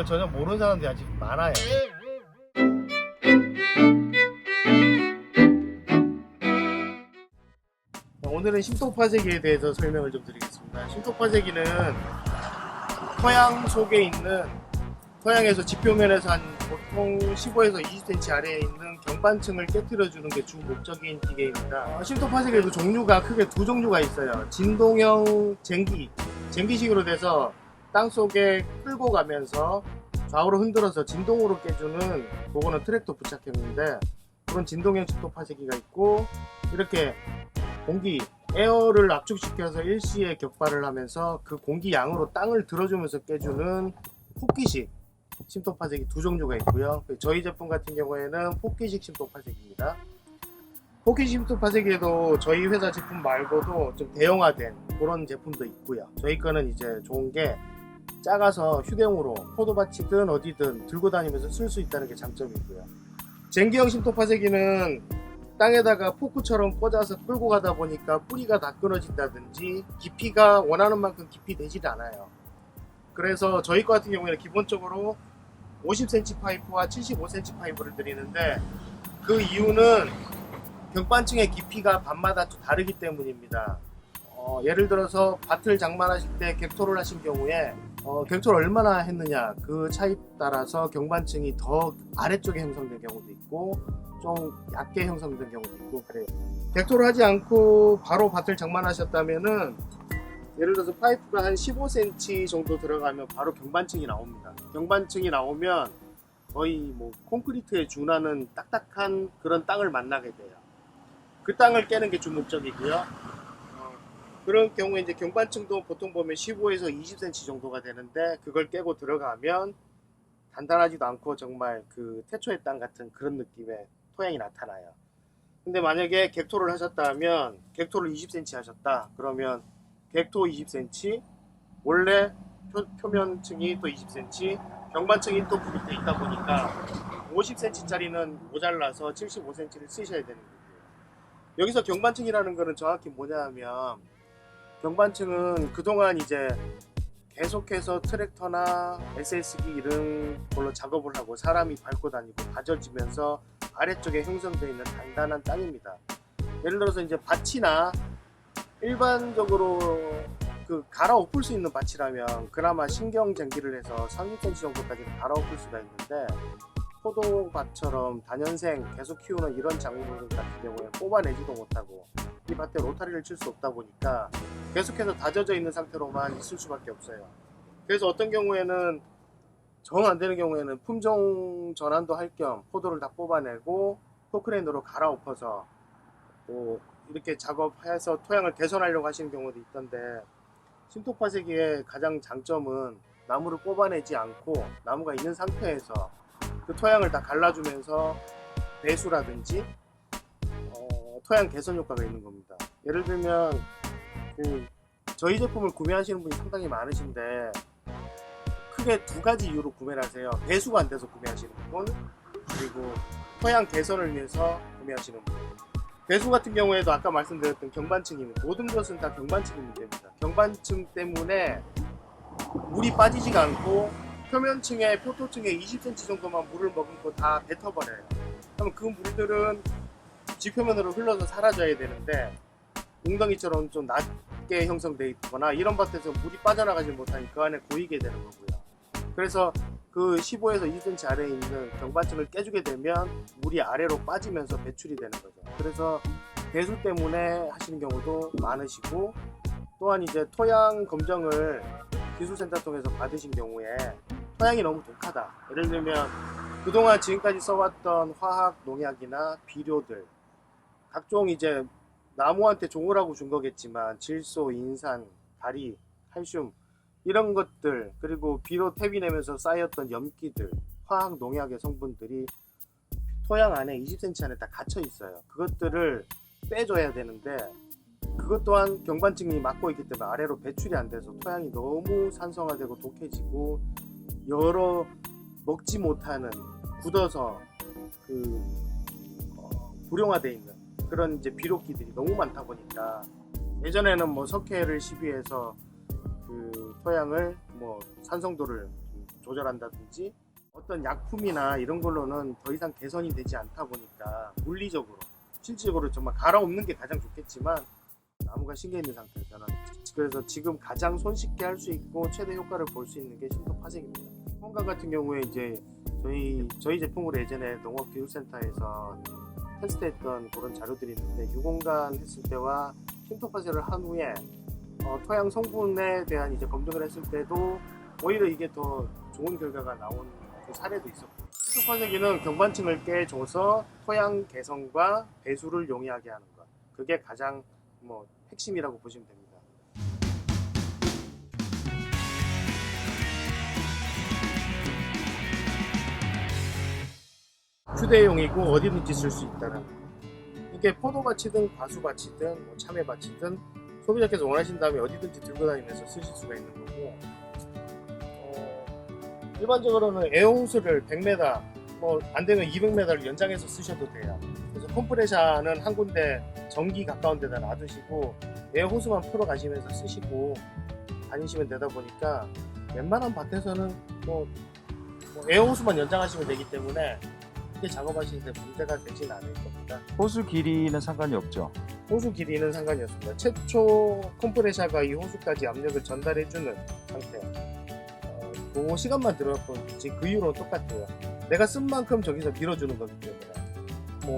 걸 전혀 모르는 사람들이 아직 많아요. 오늘은 심토파쇄기에 대해서 설명을 좀 드리겠습니다. 심토파쇄기는 토양 속에 있는, 토양에서 지표면에서 한 보통 15에서 20cm 아래에 있는 경반층을 깨뜨려주는 게 주 목적인 기계입니다. 심토파쇄기에도 종류가 크게 두 종류가 있어요. 진동형 쟁기식으로 돼서 땅 속에 끌고 가면서 좌우로 흔들어서 진동으로 깨주는, 그거는 트랙터 부착형인데, 그런 진동형 심토파쇄기가 있고, 이렇게 공기, 에어를 압축시켜서 일시에 격발을 하면서 그 공기 양으로 땅을 들어주면서 깨주는 폭기식 심토파쇄기 두 종류가 있고요. 저희 제품 같은 경우에는 폭기식 심토파쇄기입니다. 폭기식 심토파쇄기에도 저희 회사 제품 말고도 좀 대형화된 그런 제품도 있고요. 저희 거는 이제 좋은 게 작아서 휴대용으로 포도밭이든 어디든 들고 다니면서 쓸 수 있다는 게 장점이고요. 쟁기형 심토파쇄기는 땅에다가 포크처럼 꽂아서 끌고 가다 보니까 뿌리가 다 끊어진다든지 깊이가 원하는 만큼 깊이 되질 않아요. 그래서 저희 거 같은 경우에는 기본적으로 50cm 파이프와 75cm 파이프를 드리는데, 그 이유는 경반층의 깊이가 밭마다 또 다르기 때문입니다. 예를 들어서 밭을 장만하실 때 객토를 하신 경우에 객토를 얼마나 했느냐, 그 차에 따라서 경반층이 더 아래쪽에 형성된 경우도 있고 좀 얕게 형성된 경우도 있고 그래요. 객토를 하지 않고 바로 밭을 장만하셨다면은 예를 들어서 파이프가 한 15cm 정도 들어가면 바로 경반층이 나옵니다. 경반층이 나오면 거의 뭐 콘크리트에 준하는 딱딱한 그런 땅을 만나게 돼요. 그 땅을 깨는 게 주 목적이고요. 그런 경우에 이제 경반층도 보통 보면 15에서 20cm 정도가 되는데, 그걸 깨고 들어가면 단단하지도 않고 정말 그 태초의 땅 같은 그런 느낌의 토양이 나타나요. 근데 만약에 객토를 하셨다면, 객토를 20cm 하셨다 그러면 객토 20cm, 원래 표면층이 또 20cm, 경반층이 또 밑에 있다 보니까 50cm 짜리는 모자라서 75cm를 쓰셔야 되는 거예요. 여기서 경반층이라는 거는 정확히 뭐냐 하면, 경반층은 그동안 이제 계속해서 트랙터나 SS기 이런 걸로 작업을 하고 사람이 밟고 다니고 다져지면서 아래쪽에 형성되어 있는 단단한 땅입니다. 예를 들어서 이제 밭이나 일반적으로 그 갈아엎을 수 있는 밭이라면 그나마 신경 쟁기를 해서 30cm 정도까지 갈아엎을 수가 있는데, 포도밭처럼 단연생 계속 키우는 이런 작물 같은 경우에 뽑아내지도 못하고 이 밭에 로타리를 칠 수 없다 보니까 계속해서 다져져 있는 상태로만 있을 수밖에 없어요. 그래서 어떤 경우에는 정 안 되는 경우에는 품종 전환도 할 겸 포도를 다 뽑아내고 포크레인으로 갈아엎어서 또 이렇게 작업해서 토양을 개선하려고 하시는 경우도 있던데, 심토파쇄기의 가장 장점은 나무를 뽑아내지 않고 나무가 있는 상태에서 그 토양을 다 갈라주면서 배수라든지 토양 개선 효과가 있는 겁니다. 예를 들면 저희 제품을 구매하시는 분이 상당히 많으신데 크게 두 가지 이유로 구매를 하세요. 배수가 안 돼서 구매하시는 분, 그리고 토양 개선을 위해서 구매하시는 분. 배수 같은 경우에도 아까 말씀드렸던 경반층입니다. 모든 것은 다 경반층이 문제입니다. 경반층 때문에 물이 빠지지가 않고 표면층에, 포토층에 20cm 정도만 물을 머금고 다 뱉어버려요. 그럼 그 물들은 지표면으로 흘러서 사라져야 되는데 웅덩이처럼 좀 낮게 형성되어 있거나 이런 밭에서 물이 빠져나가지 못하니 그 안에 고이게 되는 거고요. 그래서 그 15에서 20cm 아래에 있는 경반층을 깨주게 되면 물이 아래로 빠지면서 배출이 되는 거죠. 그래서 배수 때문에 하시는 경우도 많으시고, 또한 이제 토양 검정을 기술센터 통해서 받으신 경우에 토양이 너무 독하다, 예를 들면 그동안 지금까지 써왔던 화학 농약이나 비료들, 각종 이제 나무한테 좋으라고 준 거겠지만 질소, 인산, 가리, 칼슘 이런 것들, 그리고 비료 탭이 내면서 쌓였던 염기들, 화학 농약의 성분들이 토양 안에 20cm 안에 다 갇혀 있어요. 그것들을 빼줘야 되는데 그것 또한 경반층이 막고 있기 때문에 아래로 배출이 안 돼서 토양이 너무 산성화되고 독해지고 여러 먹지 못하는, 굳어서 불용화되어 있는 그런 이제 비료기들이 너무 많다 보니까, 예전에는 뭐 석회를 시비해서 그 토양을 뭐 산성도를 조절한다든지 어떤 약품이나 이런 걸로는 더 이상 개선이 되지 않다 보니까 물리적으로 실질적으로 정말 갈아엎는 게 가장 좋겠지만 나무가 심겨 있는 상태에서는, 그래서 지금 가장 손쉽게 할 수 있고 최대 효과를 볼 수 있는 게 쉼터 파색입니다. 후원가 같은 경우에 이제 저희 제품으로 예전에 농업기술센터에서 테스트했던 그런 자료들이 있는데, 유공간 했을 때와 쉼터 파쇄를 한 후에 토양 성분에 대한 이제 검증을 했을 때도 오히려 이게 더 좋은 결과가 나온 그 사례도 있었고, 쉼터 파쇄기는 경관층을 깨줘서 토양 개선과 배수를 용이하게 하는 것, 그게 가장 핵심이라고 보시면 됩니다. 휴대용이고 어디든지 쓸 수 있다는, 이게 포도밭이든 과수밭이든 참외밭이든 소비자께서 원하신다면 어디든지 들고 다니면서 쓰실 수가 있는 거고, 일반적으로는 에어호스를 100m 안되면 200m를 연장해서 쓰셔도 돼요. 그래서 컴프레셔는 한 군데 전기 가까운 데다 놔두시고 에어호스만 풀어 가시면서 쓰시고 다니시면 되다 보니까 웬만한 밭에서는 에어호스만 연장하시면 되기 때문에 크게 작업하시는데 문제가 되진 않을 겁니다. 호수 길이는 상관이 없죠? 호수 길이는 상관이 없습니다. 최초 컴프레셔가 이 호수까지 압력을 전달해주는 상태, 그 시간만 들어가면 그 이후로는 똑같아요. 내가 쓴 만큼 저기서 밀어주는 거기 때문에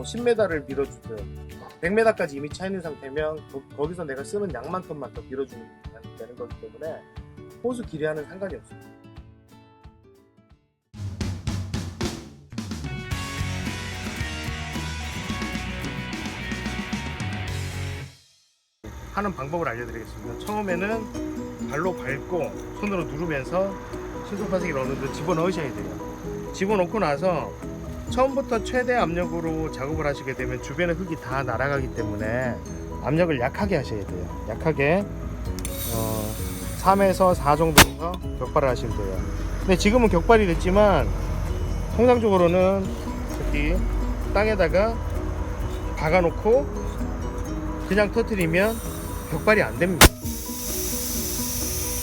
10m를 밀어주든 100m까지 이미 차 있는 상태면 거기서 내가 쓰는 양만큼만 더 밀어주면 되는 거기 때문에 호수 길이와는 상관이 없습니다. 하는 방법을 알려드리겠습니다. 처음에는 발로 밟고 손으로 누르면서 쉼터 파쇄기를 어느 정도 집어넣으셔야 돼요. 집어넣고 나서 처음부터 최대 압력으로 작업을 하시게 되면 주변의 흙이 다 날아가기 때문에 압력을 약하게 하셔야 돼요. 약하게 3에서 4 정도에서 격발을 하시면 돼요. 근데 지금은 격발이 됐지만 통상적으로는 여기 땅에다가 박아놓고 그냥 터뜨리면 격발이 안 됩니다.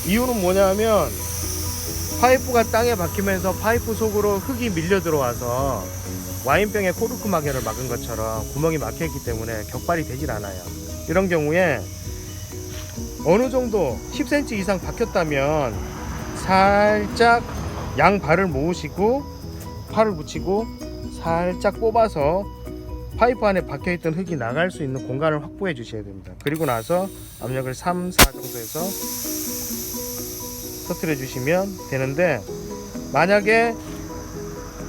이유는 뭐냐면 파이프가 땅에 박히면서 파이프 속으로 흙이 밀려 들어와서 와인병에 코르크 막여를 막은 것처럼 구멍이 막혀있기 때문에 격발이 되질 않아요. 이런 경우에 어느 정도 10cm 이상 박혔다면 살짝 양발을 모으시고 팔을 붙이고 살짝 뽑아서 파이프 안에 박혀있던 흙이 나갈 수 있는 공간을 확보해 주셔야 됩니다. 그리고 나서 압력을 3, 4 정도에서 터뜨려 주시면 되는데, 만약에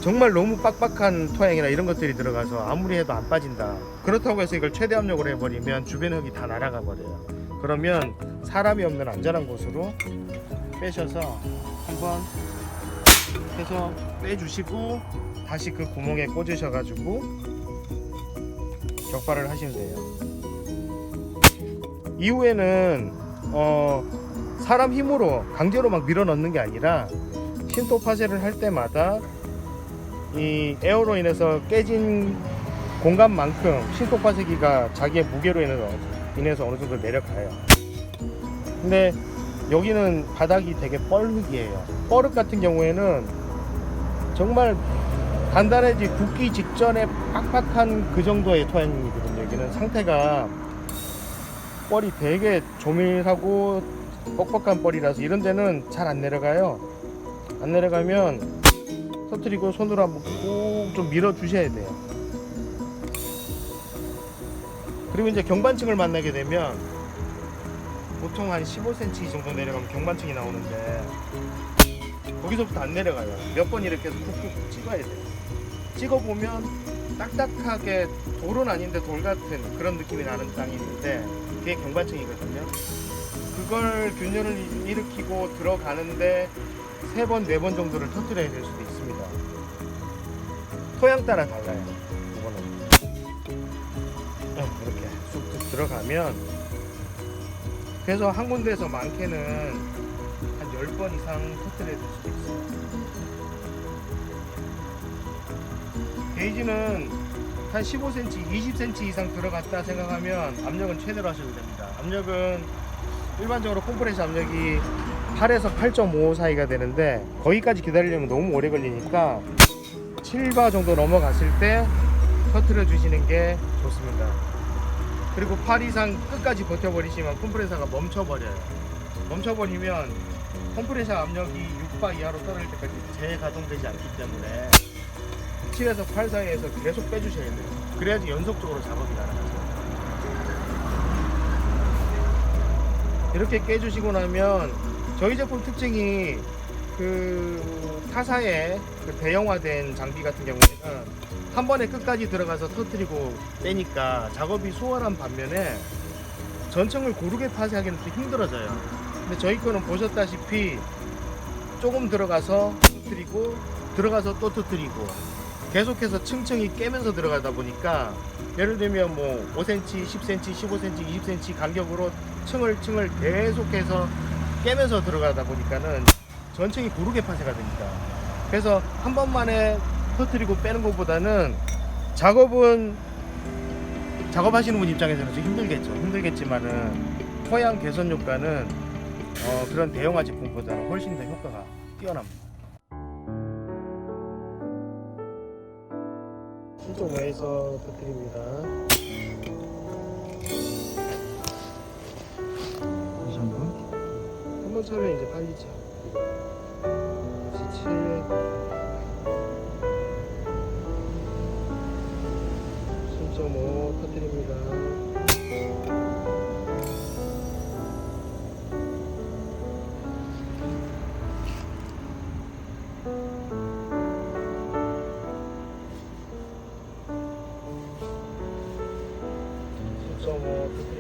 정말 너무 빡빡한 토양이나 이런 것들이 들어가서 아무리 해도 안 빠진다, 그렇다고 해서 이걸 최대 압력으로 해버리면 주변 흙이 다 날아가 버려요. 그러면 사람이 없는 안전한 곳으로 빼셔서 한번 해서 빼주시고 다시 그 구멍에 꽂으셔 가지고 격발을 하시면 돼요. 이후에는 사람 힘으로 강제로 막 밀어 넣는 게 아니라 쉼터 파쇄를 할 때마다 이 에어로 인해서 깨진 공간만큼 쉼터 파쇄기가 자기의 무게로 인해서 어느 정도 내려가요. 근데 여기는 바닥이 되게 뻘흙이에요. 뻘흙 같은 경우에는 정말 단단해지 굳기 직전에 빡빡한 그 정도의 토양이거든요. 여기는 상태가 뻘이 되게 조밀하고 뻑뻑한 뻘이라서 이런 데는 잘 안 내려가요. 안 내려가면 터뜨리고 손으로 한번 꼭 좀 밀어 주셔야 돼요. 그리고 이제 경반층을 만나게 되면 보통 한 15cm 정도 내려가면 경반층이 나오는데 거기서부터 안 내려가요. 몇 번 이렇게 해서 쿡쿡 찍어야 돼요. 찍어보면 딱딱하게 돌은 아닌데 돌 같은 그런 느낌이 나는 땅이 있는데 그게 경반층이거든요. 그걸 균열을 일으키고 들어가는데 3번, 4번 정도를 터뜨려야 될 수도 있습니다. 토양 따라 달라요. 이거는 이렇게 쑥 들어가면, 그래서 한 군데에서 많게는 한 10번 이상 터뜨려야 될 수도 있어요. 게이지는 한 15cm, 20cm 이상 들어갔다 생각하면 압력은 최대로 하셔도 됩니다. 압력은 일반적으로 컴프레셔 압력이 8에서 8.5 사이가 되는데 거기까지 기다리려면 너무 오래 걸리니까 7바 정도 넘어갔을 때 터트려 주시는 게 좋습니다. 그리고 8 이상 끝까지 버텨버리시면 컴프레서가 멈춰버려요. 멈춰버리면 컴프레서 압력이 6바 이하로 떨어질 때까지 재가동되지 않기 때문에 7에서 8 사이에서 계속 빼주셔야 돼요. 그래야지 연속적으로 작업이 가능하죠. 이렇게 깨주시고 나면 저희 제품 특징이 그 타사의 그 대형화된 장비 같은 경우에는 한 번에 끝까지 들어가서 터뜨리고 빼니까 작업이 수월한 반면에 전층을 고르게 파쇄하기는 좀 힘들어져요. 근데 저희 거는 보셨다시피 조금 들어가서 터뜨리고 들어가서 또 터뜨리고 계속해서 층층이 깨면서 들어가다 보니까 예를 들면 뭐 5cm, 10cm, 15cm, 20cm 간격으로 층을 계속해서 깨면서 들어가다 보니까는 전층이 고르게 파쇄가 됩니다. 그래서 한 번만에 터뜨리고 빼는 것보다는 작업하시는 분 입장에서는 좀 힘들겠지만은 토양 개선 효과는 그런 대형화 제품보다는 훨씬 더 효과가 뛰어납니다. 실종 외에서 터뜨립니다. 다시 한 번. 한 번 차면 이제 빨리죠. 다시 7.5 터뜨립니다. 터뜨립니다.